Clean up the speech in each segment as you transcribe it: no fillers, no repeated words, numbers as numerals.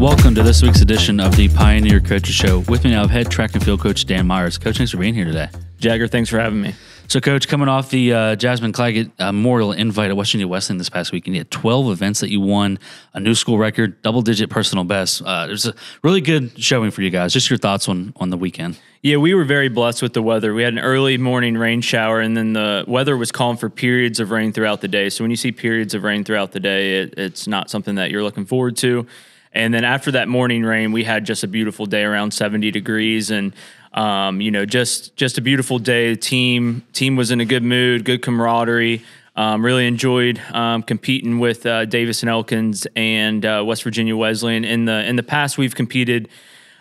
Welcome to this week's edition of the Pioneer Coaches Show. With me now, I have head track and field coach Dan Meyers. Coach, thanks for being here today. Jagger, thanks for having me. So, Coach, coming off the Jasmine Claggett Memorial Invite at West Virginia Wesleyan this past weekend, you had 12 events that you won, a new school record, double-digit personal best. It was a really good showing for you guys. Just your thoughts on the weekend. Yeah, we were very blessed with the weather. We had an early morning rain shower, and then the weather was calling for periods of rain throughout the day. So when you see periods of rain throughout the day, it's not something that you're looking forward to. And then after that morning rain, we had just a beautiful day, around 70 degrees, and just a beautiful day. The team was in a good mood, good camaraderie. Really enjoyed competing with Davis and Elkins and West Virginia Wesleyan. In the past, we've competed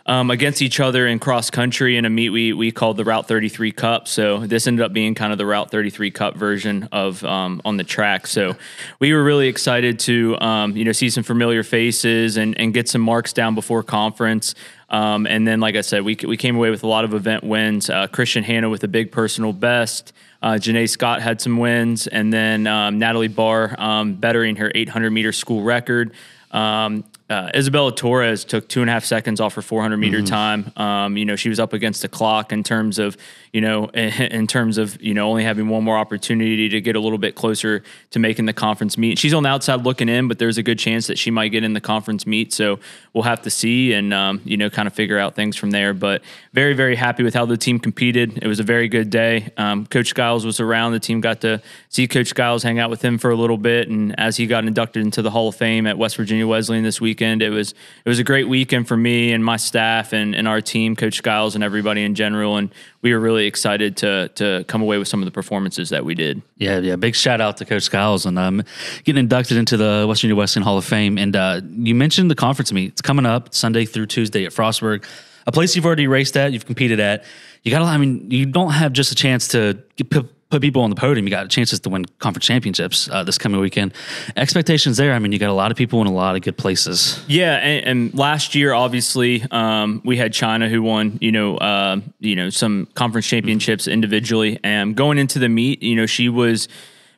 against each other in cross country in a meet we called the Route 33 Cup. So this ended up being kind of the Route 33 Cup version of on the track. So we were really excited to see some familiar faces and get some marks down before conference. And then, like I said, we came away with a lot of event wins. Christian Hanna with a big personal best. Janae Scott had some wins, and then Natalie Barr bettering her 800-meter school record. Isabella Torres took 2.5 seconds off her 400-meter time. She was up against the clock in terms of only having one more opportunity to get a little bit closer to making the conference meet. She's on the outside looking in, but there's a good chance that she might get in the conference meet. So we'll have to see and kind of figure out things from there. But very, very happy with how the team competed. It was a very good day. Coach Skiles was around. The team got to see Coach Skiles, hang out with him for a little bit, and as he got inducted into the Hall of Fame at West Virginia Wesleyan this weekend, it was a great weekend for me and my staff and our team, Coach Skiles and everybody in general. And we were really excited to come away with some of the performances that we did. Yeah. Big shout out to Coach Skiles and getting inducted into the West Virginia Wesleyan Hall of Fame. And you mentioned the conference meet. It's coming up Sunday through Tuesday at Frostburg, a place you've already raced at, you've competed at. You don't have just a chance to put people on the podium. You got chances to win conference championships this coming weekend. Expectations there, you got a lot of people in a lot of good places. Yeah, and last year, obviously, we had China who won, some conference championships individually. And going into the meet, she was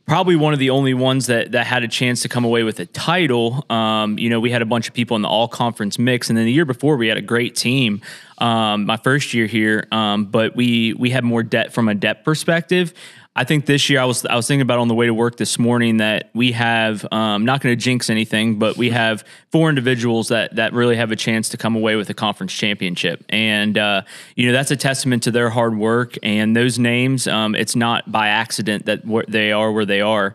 probably one of the only ones that had a chance to come away with a title. We had a bunch of people in the all-conference mix, and then the year before, we had a great team. My first year here, but we had more depth from a depth perspective. I think this year I was thinking about on the way to work this morning that we have, not going to jinx anything, but we have 4 individuals that really have a chance to come away with a conference championship. And, that's a testament to their hard work and those names. It's not by accident that they are where they are.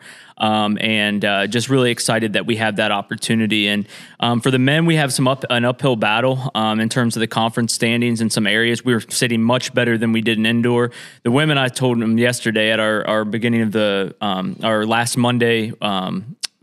Just really excited that we have that opportunity. And for the men, we have an uphill battle in terms of the conference standings in some areas. We were sitting much better than we did in indoor. The women, I told them yesterday at our beginning of our last Monday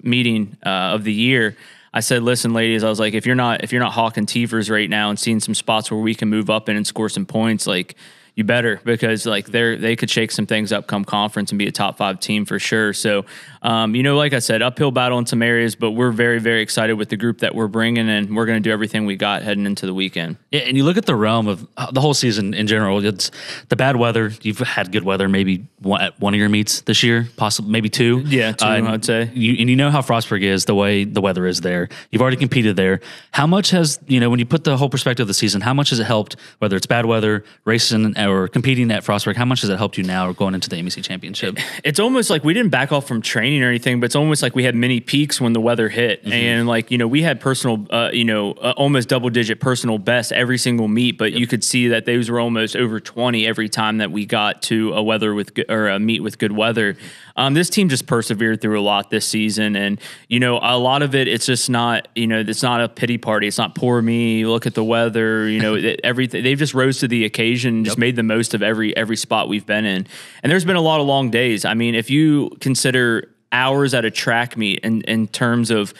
meeting of the year, I said, listen, ladies, I was like, if you're not hawking Tifers right now and seeing some spots where we can move up in and score some points, like, you better, because they could shake some things up come conference and be a top 5 team for sure. So, like I said, uphill battle in some areas, but we're very, very excited with the group that we're bringing, and we're going to do everything we got heading into the weekend. Yeah, and you look at the realm of the whole season in general. It's the bad weather. You've had good weather maybe at one of your meets this year, possibly maybe 2. Yeah, 2, I'd say. You know how Frostburg is, the way the weather is there. You've already competed there. How much has, when you put the whole perspective of the season, how much has it helped, whether it's bad weather, racing, or competing at Frostburg? How much has it helped you now going into the MEC championship? It's almost like we didn't back off from training or anything, but it's almost like we had mini peaks when the weather hit. And we had personal, almost double-digit personal best every single meet, but you could see that those were almost over 20 every time that we got to a meet with good weather. This team just persevered through a lot this season, and a lot of it's just not, it's not a pity party. It's not poor me. Look at the weather. Everything. They've just rose to the occasion, and just made the most of every spot we've been in. And there's been a lot of long days. If you consider hours at a track meet in terms of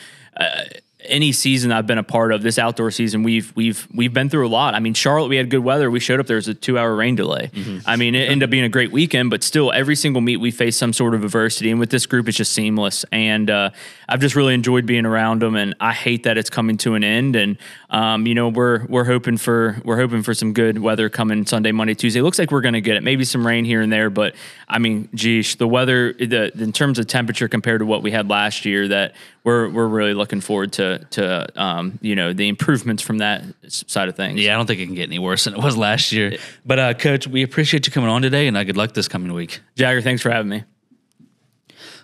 any season I've been a part of, this outdoor season, we've been through a lot. Charlotte, we had good weather. We showed up, there was a 2-hour rain delay. It ended up being a great weekend, but still every single meet we faced some sort of adversity. And with this group, it's just seamless. And I've just really enjoyed being around them, and I hate that it's coming to an end. And we're hoping for some good weather coming Sunday, Monday, Tuesday. It looks like we're going to get it. Maybe some rain here and there, but the weather, in terms of temperature compared to what we had last year, that we're really looking forward to the improvements from that side of things. Yeah, I don't think it can get any worse than it was last year. But Coach, we appreciate you coming on today, and good luck this coming week. Jagger, thanks for having me.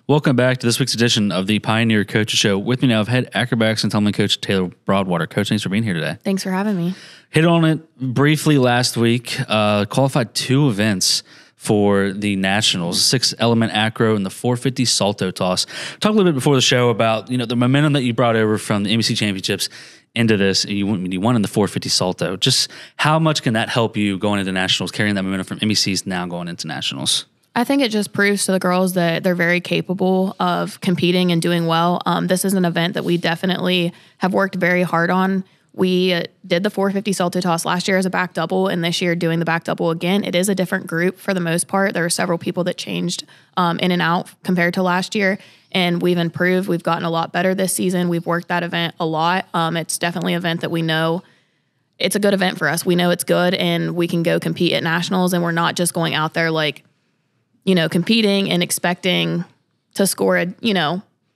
Welcome back to this week's edition of the Pioneer Coaches Show. With me now, I've had Acrobatics and Tumbling Coach Taylor Broadwater. Coach, thanks for being here today. Thanks for having me. Hit on it briefly last week. Qualified 2 events for the Nationals, 6-element acro and the 450 salto toss. Talk a little bit before the show about the momentum that you brought over from the MEC championships into this. You won in the 450 salto. Just how much can that help you going into Nationals, carrying that momentum from MECs now going into Nationals? I think it just proves to the girls that they're very capable of competing and doing well. This is an event that we definitely have worked very hard on. We did the 450 salto toss last year as a back double, and this year doing the back double again. It is a different group for the most part. There are several people that changed in and out compared to last year, and we've improved. We've gotten a lot better this season. We've worked that event a lot. It's definitely an event that we know it's a good event for us. We know it's good, and we can go compete at Nationals, and we're not just going out there competing and expecting to score a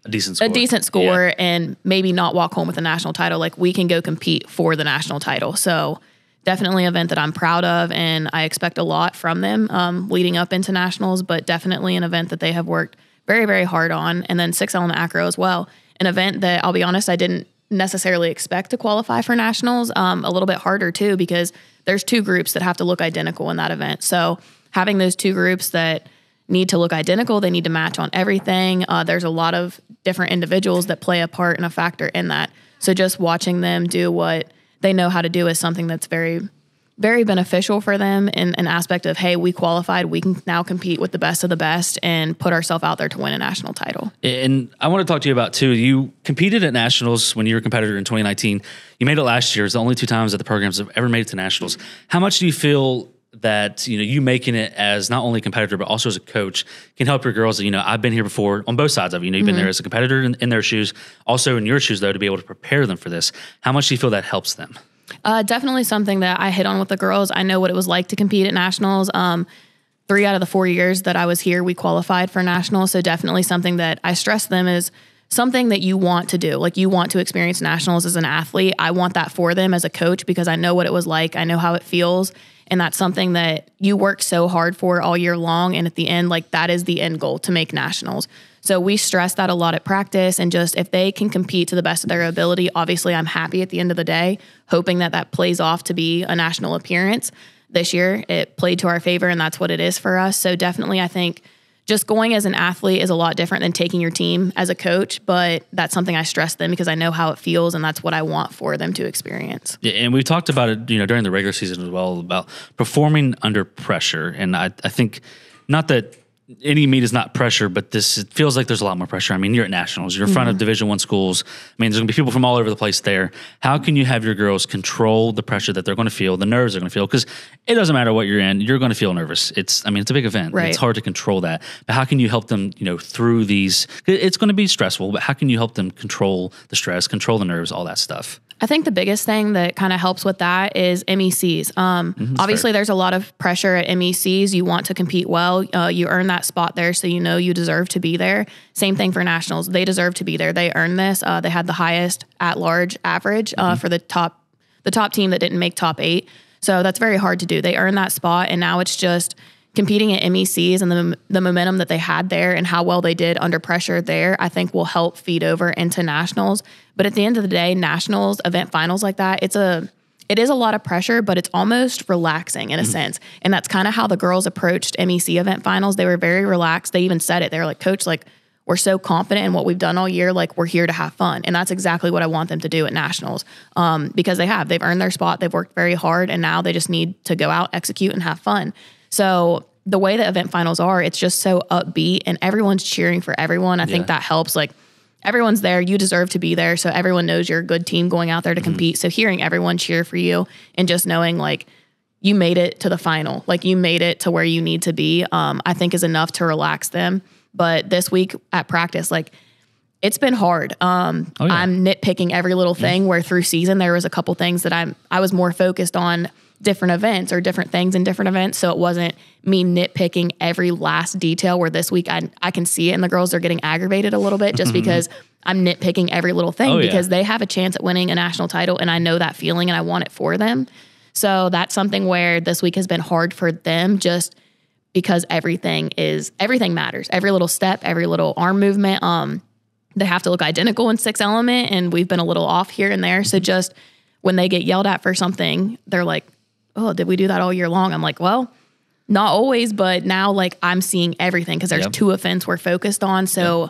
decent score and maybe not walk home with a national title. Like, we can go compete for the national title. So definitely an event that I'm proud of, and I expect a lot from them leading up into Nationals, but definitely an event that they have worked very, very hard on. And then 6-element acro as well, an event that, I'll be honest, I didn't necessarily expect to qualify for Nationals. A little bit harder too, because there's 2 groups that have to look identical in that event. So having those 2 groups that need to look identical, they need to match on everything. There's a lot of different individuals that play a part and a factor in that. So just watching them do what they know how to do is something that's very, very beneficial for them in an aspect of, hey, we qualified, we can now compete with the best of the best and put ourselves out there to win a national title. And I want to talk to you about, too, you competed at Nationals when you were a competitor in 2019. You made it last year. It's the only 2 times that the programs have ever made it to Nationals. How much do you feel that you making it as not only a competitor but also as a coach can help your girls? I've been here before on both sides of it. You've been there as a competitor in their shoes, also in your shoes, though, to be able to prepare them for this. How much do you feel that helps them? Definitely something that I hit on with the girls. I know what it was like to compete at Nationals. 3 out of the 4 years that I was here, we qualified for Nationals. So definitely something that I stress them is something that you want to do. Like, you want to experience Nationals as an athlete. I want that for them as a coach because I know what it was like. I know how it feels. And that's something that you work so hard for all year long. And at the end, that is the end goal, to make Nationals. So we stress that a lot at practice, and just if they can compete to the best of their ability, obviously I'm happy at the end of the day, hoping that plays off to be a national appearance. This year, it played to our favor, and that's what it is for us. So definitely, I think just going as an athlete is a lot different than taking your team as a coach, but that's something I stress them because I know how it feels, and that's what I want for them to experience. Yeah, and we've talked about it, during the regular season as well, about performing under pressure. And I think, not that any meet is not pressure, but it feels like there's a lot more pressure. I mean, you're at Nationals, you're in front of Division I schools. I mean, there's going to be people from all over the place there. How can you have your girls control the pressure that they're going to feel, the nerves they're going to feel? Because it doesn't matter what you're in, you're going to feel nervous. It's a big event. Right. It's hard to control that. But how can you help them, through these? It's going to be stressful, but how can you help them control the stress, control the nerves, all that stuff? I think the biggest thing that kind of helps with that is MECs. Obviously, there's a lot of pressure at MECs. You want to compete well. You earn that spot there, so you deserve to be there. Same thing for Nationals. They deserve to be there. They earned this. They had the highest at-large average for the top team that didn't make top 8. So that's very hard to do. They earned that spot, and now it's just competing at MECs and the momentum that they had there and how well they did under pressure there, I think will help feed over into Nationals. But at the end of the day, Nationals, event finals like that, it is a lot of pressure, but it's almost relaxing in a sense. And that's kind of how the girls approached MEC event finals. They were very relaxed. They even said it. They were like, Coach, we're so confident in what we've done all year. We're here to have fun. And that's exactly what I want them to do at Nationals because they've earned their spot. They've worked very hard, and now they just need to go out, execute, and have fun. So the way the event finals are, it's just so upbeat and everyone's cheering for everyone. I think that helps. Everyone's there. You deserve to be there. So everyone knows you're a good team going out there to compete. So hearing everyone cheer for you and just knowing you made it to the final, you made it to where you need to be, I think is enough to relax them. But this week at practice, it's been hard. I'm nitpicking every little thing where through season, there was a couple things that I was more focused on different events or different things in different events. So it wasn't me nitpicking every last detail where this week I can see it and the girls are getting aggravated a little bit just because I'm nitpicking every little thing because they have a chance at winning a national title and I know that feeling and I want it for them. So that's something where this week has been hard for them just because everything matters. Every little step, every little arm movement, they have to look identical in 6 element and we've been a little off here and there. So just when they get yelled at for something, they're like, oh, did we do that all year long? I'm like, well, not always, but now like I'm seeing everything because there's 2 events we're focused on. So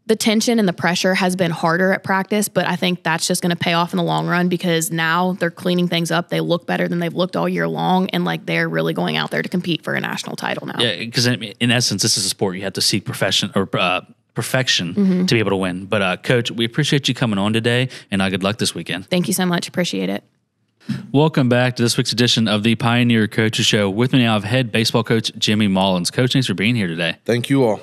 the tension and the pressure has been harder at practice, but I think that's just going to pay off in the long run because now they're cleaning things up. They look better than they've looked all year long. And like, they're really going out there to compete for a national title now. Yeah. Because in essence, this is a sport you have to seek perfection to be able to win. But Coach, we appreciate you coming on today and good luck this weekend. Thank you so much. Appreciate it. Welcome back to this week's edition of the Pioneer Coaches Show. With me now, I have head baseball coach Jimmy Mullins. Coach, thanks for being here today. Thank you all.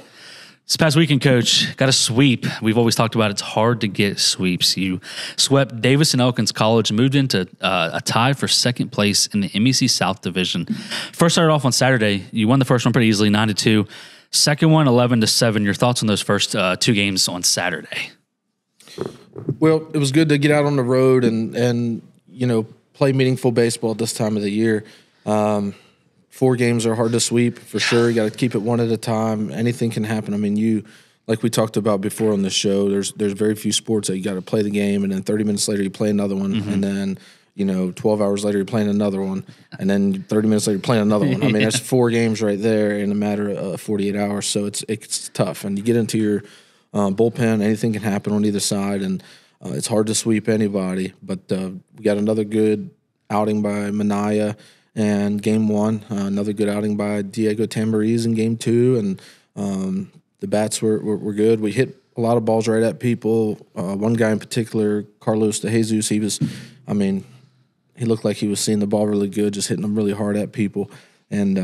This past weekend, Coach, got a sweep. We've always talked about it's hard to get sweeps. You swept Davis and Elkins College, moved into a tie for second place in the MEC South Division. First started off on Saturday. You won the first one pretty easily, 9-2. Second one, 11-7. Your thoughts on those first 2 games on Saturday? Well, it was good to get out on the road and play meaningful baseball at this time of the year. 4 games are hard to sweep for sure. You got to keep it one at a time. Anything can happen. I mean, like we talked about before on the show, there's very few sports that you got to play the game and then 30 minutes later you play another one and then 12 hours later you're playing another one and then 30 minutes later you're playing another one. I mean, that's 4 games right there in a matter of 48 hours. So it's tough. And you get into your bullpen, anything can happen on either side, and it's hard to sweep anybody. But we got another good outing by Manaya and game 1, another good outing by Diego Tamboriz in game 2, and the bats were good. We hit a lot of balls right at people. One guy in particular, Carlos de Jesus, he looked like he was seeing the ball really good, just hitting them really hard at people. And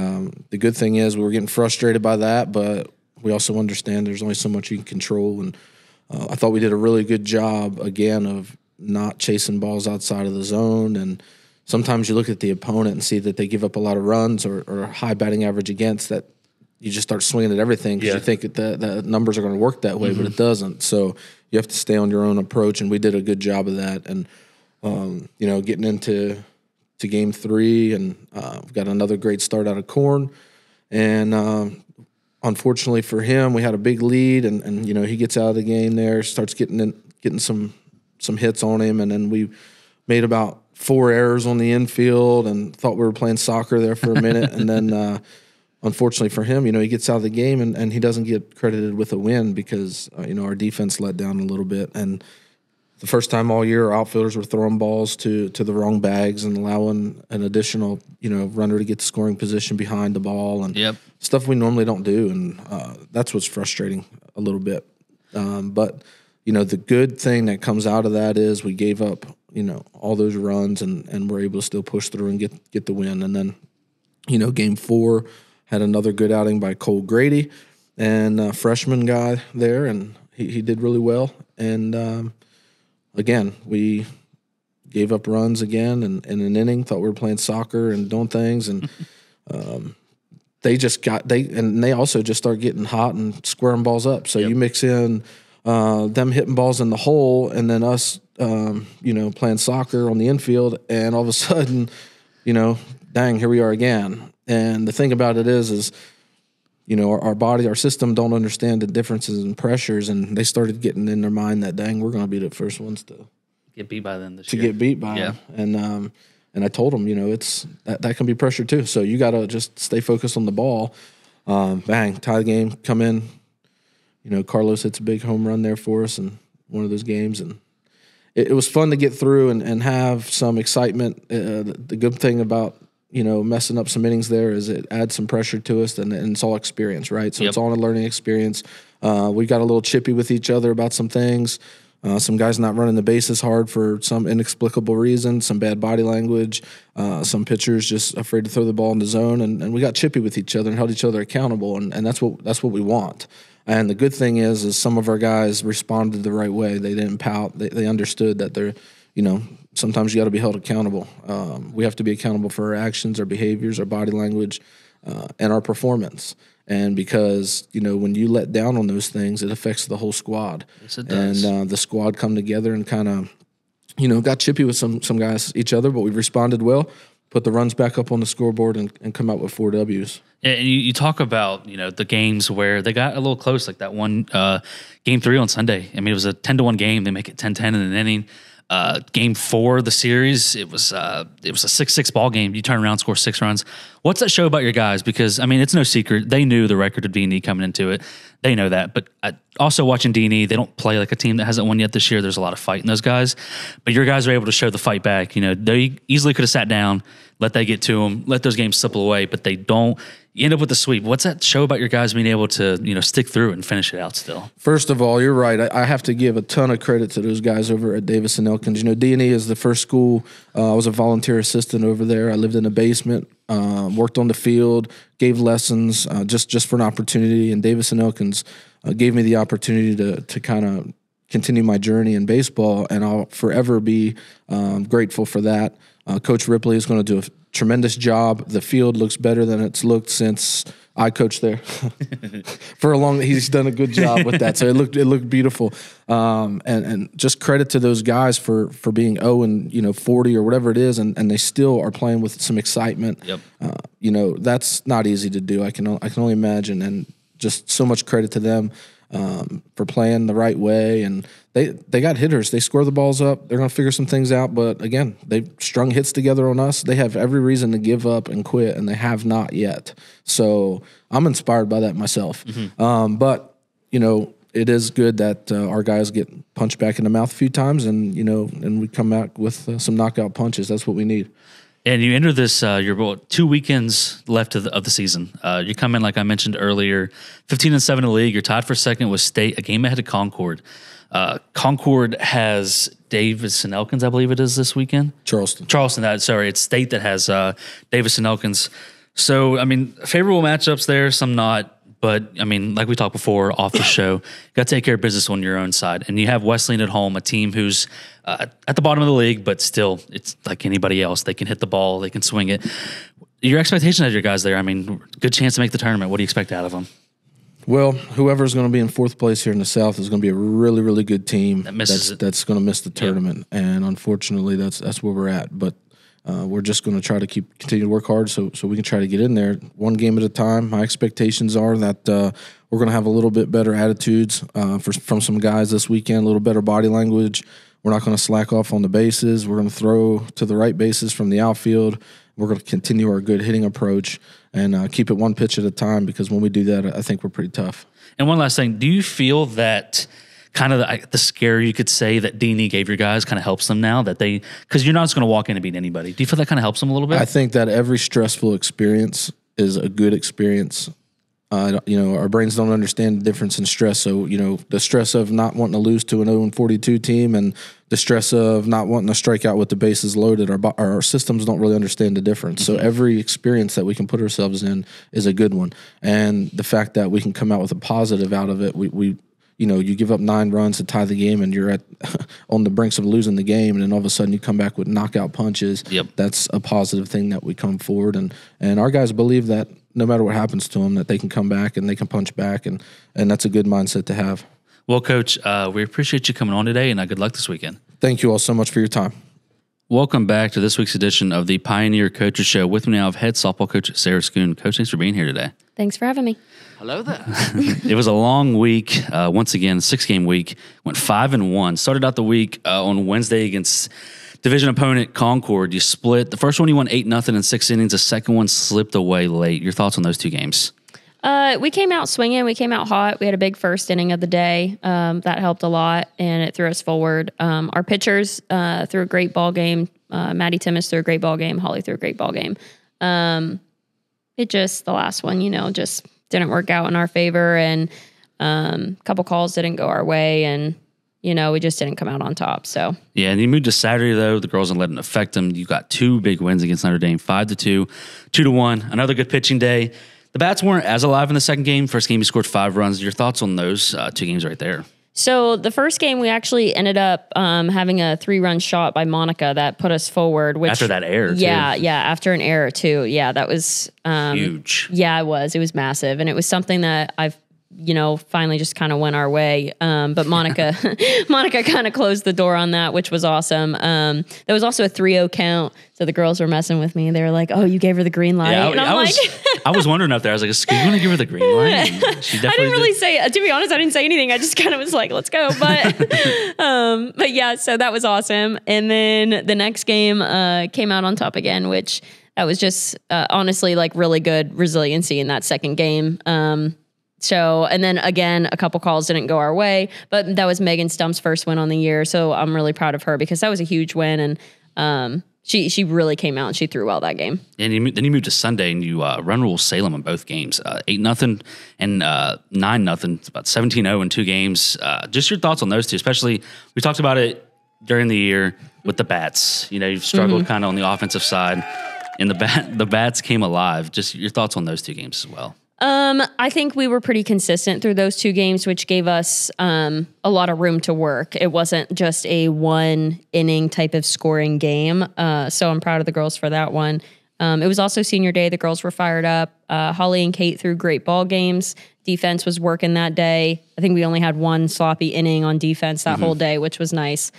the good thing is we were getting frustrated by that, but we also understand there's only so much you can control. And I thought we did a really good job, again, of not chasing balls outside of the zone. And sometimes you look at the opponent and see that they give up a lot of runs or high batting average against that. You just start swinging at everything because you think that the numbers are going to work that way, but it doesn't. So you have to stay on your own approach, and we did a good job of that. And getting into game 3, and we've got another great start out of Corn. And unfortunately for him, we had a big lead, and he gets out of the game there, starts getting some hits on him, and then we made about 4 errors on the infield and thought we were playing soccer there for a minute, and then unfortunately for him, he gets out of the game and he doesn't get credited with a win because our defense let down a little bit. And the first time all year, our outfielders were throwing balls to the wrong bags and allowing an additional, runner to get the scoring position behind the ball and stuff we normally don't do. And that's what's frustrating a little bit. But the good thing that comes out of that is we gave up, all those runs and we're able to still push through and get the win. And then, game 4 had another good outing by Cole Grady and a freshman guy there, and he did really well. And again, we gave up runs again in an inning, thought we were playing soccer and doing things, and they also just start getting hot and squaring balls up. So you mix in them hitting balls in the hole and then us playing soccer on the infield, and all of a sudden, dang, here we are again. And the thing about it is our body, our system don't understand the differences in pressures, and they started getting in their mind that, dang, we're going to be the first ones to get beat by them this year. Get beat by them. And I told them, it's that can be pressure too. So you got to just stay focused on the ball. Bang, tie the game, come in. Carlos hits a big home run there for us in one of those games, and it was fun to get through and have some excitement. The good thing about messing up some innings there is it adds some pressure to us, and it's all experience, right? So it's all a learning experience. We got a little chippy with each other about some things. Some guys not running the bases hard for some inexplicable reason, some bad body language, some pitchers just afraid to throw the ball in the zone, and we got chippy with each other and held each other accountable, and that's what we want. And the good thing is some of our guys responded the right way. They didn't pout. They understood that they're, sometimes you got to be held accountable. We have to be accountable for our actions, our behaviors, our body language, and our performance. And because, when you let down on those things, it affects the whole squad. Yes, it does. And the squad come together and kind of, got chippy with some guys, each other, but we responded well, put the runs back up on the scoreboard, and come out with 4 Ws. Yeah, and you talk about, the games where they got a little close, like that one game 3 on Sunday. I mean, it was a 10-1 game. They make it 10-10 in an inning. Game 4 of the series, it was a 6-6 ball game. You turn around, score 6 runs. What's that show about your guys? Because, I mean, it's no secret. They knew the record of D&E coming into it. They know that. But also watching D&E, they don't play like a team that hasn't won yet this year. There's a lot of fight in those guys. But your guys are able to show the fight back. They easily could have sat down, let that get to them, let those games slip away, but they don't. You end up with a sweep. What's that show about your guys being able to, stick through it and finish it out still? First of all, you're right. I have to give a ton of credit to those guys over at Davis and Elkins. D&E is the first school. I was a volunteer assistant over there. I lived in a basement, worked on the field, gave lessons just for an opportunity. And Davis and Elkins gave me the opportunity to kind of continue my journey in baseball, and I'll forever be grateful for that. Coach Ripley is going to do a tremendous job. The field looks better than it's looked since I coached there. He's done a good job with that. So it looked beautiful. And just credit to those guys for being 0-40 or whatever it is, and they still are playing with some excitement. Yep. That's not easy to do. I can only imagine, and just so much credit to them for playing the right way. And they got hitters. They score the balls up. They're going to figure some things out. But again, they've strung hits together on us. They have every reason to give up and quit, and they have not yet. So I'm inspired by that myself. Mm-hmm. But it is good that our guys get punched back in the mouth a few times, and and we come out with some knockout punches. That's what we need. And you enter this, you're about 2 weekends left of the season. You come in, like I mentioned earlier, 15-7 in the league. You're tied for second with State, a game ahead of Concord. Concord has Davis and Elkins, I believe it is this weekend. Charleston. It's State that has Davis and Elkins. So, I mean, favorable matchups there, some not. But, I mean, like we talked before off the show, you got to take care of business on your own side. And you have Wesleyan at home, a team who's at the bottom of the league, but still, it's like anybody else. They can hit the ball. They can swing it. Your expectation of your guys there, I mean, good chance to make the tournament. What do you expect out of them? Well, whoever's going to be in 4th place here in the South is going to be a really, really good team that's going to miss the tournament. Yep. And unfortunately, that's where we're at. But we're just going to try to continue to work hard so we can try to get in there one game at a time. My expectations are that we're going to have a little bit better attitudes from some guys this weekend, a little better body language. We're not going to slack off on the bases. We're going to throw to the right bases from the outfield. We're going to continue our good hitting approach and keep it one pitch at a time, because when we do that, I think we're pretty tough. And one last thing, do you feel that kind of the scare you could say that D&E gave your guys kind of helps them now that because you're not just going to walk in and beat anybody. Do you feel that kind of helps them a little bit? I think that every stressful experience is a good experience. Our brains don't understand the difference in stress. So, the stress of not wanting to lose to an 0-42 team and the stress of not wanting to strike out with the bases loaded, our systems don't really understand the difference. Mm-hmm. So every experience that we can put ourselves in is a good one. And the fact that we can come out with a positive out of it, you give up 9 runs to tie the game, and you're on the brinks of losing the game, and then all of a sudden you come back with knockout punches. Yep. That's a positive thing that we come forward, and our guys believe that no matter what happens to them, that they can come back and they can punch back, and that's a good mindset to have. Well, Coach, we appreciate you coming on today, and good luck this weekend. Thank you all so much for your time. Welcome back to this week's edition of the Pioneer Coaches Show. With me now, I have head softball coach Sara Scoone. Coach, thanks for being here today. Thanks for having me. Hello there. It was a long week. Once again, 6-game week. Went 5-1. Started out the week on Wednesday against division opponent Concord. You split. The first one you won 8-0 in 6 innings. The second one slipped away late. Your thoughts on those 2 games? We came out swinging. We came out hot. We had a big first inning of the day. That helped a lot, and it threw us forward. Our pitchers threw a great ball game. Maddie Timmis threw a great ball game. Holly threw a great ball game. It just, the last one, just didn't work out in our favor, and a couple calls didn't go our way, and we just didn't come out on top. So yeah, and you moved to Saturday though. The girls didn't let it affect them. You got 2 big wins against Notre Dame, 5-2, 2-1. Another good pitching day. The bats weren't as alive in the second game. First game, you scored 5 runs. Your thoughts on those 2 games right there? So the first game, we actually ended up having a 3-run shot by Monica that put us forward. Which, After that error, yeah, too. yeah, after an error too. Yeah, that was Huge. Yeah, it was massive, and it was something that I've finally just kind of went our way. But Monica kind of closed the door on that, which was awesome. There was also a 3-0 count. So the girls were messing with me. They were like, "Oh, you gave her the green light." Yeah, and I'm like, I was wondering up there. I was like, "Is you want to give her the green light?" And she I definitely didn't really say, to be honest, I didn't say anything. I just kind of was like, let's go. But yeah, so that was awesome. And then the next game came out on top again, which that was just honestly like really good resiliency in that second game. So, and then again, a couple calls didn't go our way, but that was Megan Stump's first win on the year. So I'm really proud of her because that was a huge win. And she really came out and she threw well that game. And then you moved to Sunday and you run rule Salem in both games, 8-0 and 9-0. It's about 17-0 in 2 games. Just your thoughts on those two, especially we talked about it during the year with the bats. You've struggled kind of on the offensive side, and the bats came alive. Just your thoughts on those 2 games as well. I think we were pretty consistent through those 2 games, which gave us a lot of room to work. It wasn't just a 1-inning type of scoring game. So I'm proud of the girls for that one. It was also senior day. The girls were fired up. Holly and Kate threw great ball games. Defense was working that day. I think we only had 1 sloppy inning on defense that whole day, which was nice.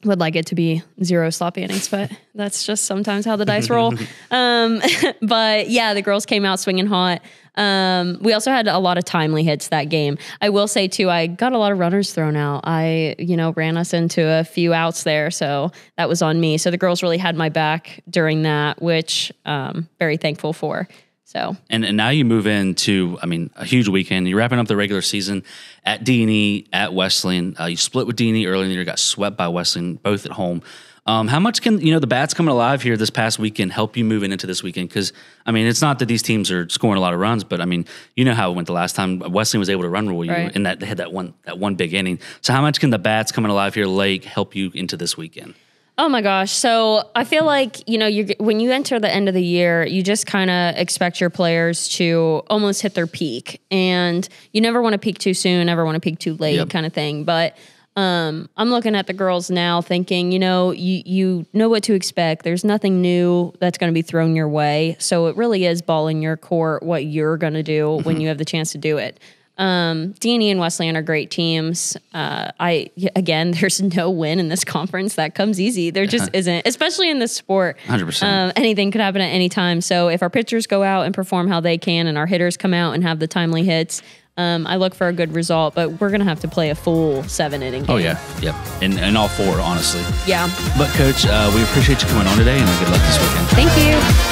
Would like it to be 0 sloppy innings, but that's just sometimes how the dice roll. But yeah, the girls came out swinging hot. We also had a lot of timely hits that game. I will say too, I got a lot of runners thrown out. I, ran us into a few outs there. So that was on me. So the girls really had my back during that, which very thankful for. So and now you move into, a huge weekend. You're wrapping up the regular season at D&E, at Wesleyan. You split with D&E early in the year, got swept by Wesleyan, both at home. How much can, the bats coming alive here this past weekend help you moving into this weekend? Because, it's not that these teams are scoring a lot of runs, but, you know how it went the last time. Wesleyan was able to run rule you, right. and that they had that one big inning. So how much can the bats coming alive here late help you into this weekend? Oh my gosh. So I feel like, when you enter the end of the year, you just kind of expect your players to almost hit their peak, and you never want to peak too soon, never want to peak too late kind of thing. But I'm looking at the girls now thinking, you know what to expect. There's nothing new that's going to be thrown your way. So it really is ball in your court, what you're going to do when you have the chance to do it. D&E and Wesleyan are great teams. There's no win in this conference that comes easy. There just isn't, especially in this sport. 100%. Anything could happen at any time. So if our pitchers go out and perform how they can, and our hitters come out and have the timely hits, I look for a good result. But we're gonna have to play a full 7-inning game. Oh yeah, yep, and all 4, honestly. Yeah. But Coach, we appreciate you coming on today, and good luck this weekend. Thank you.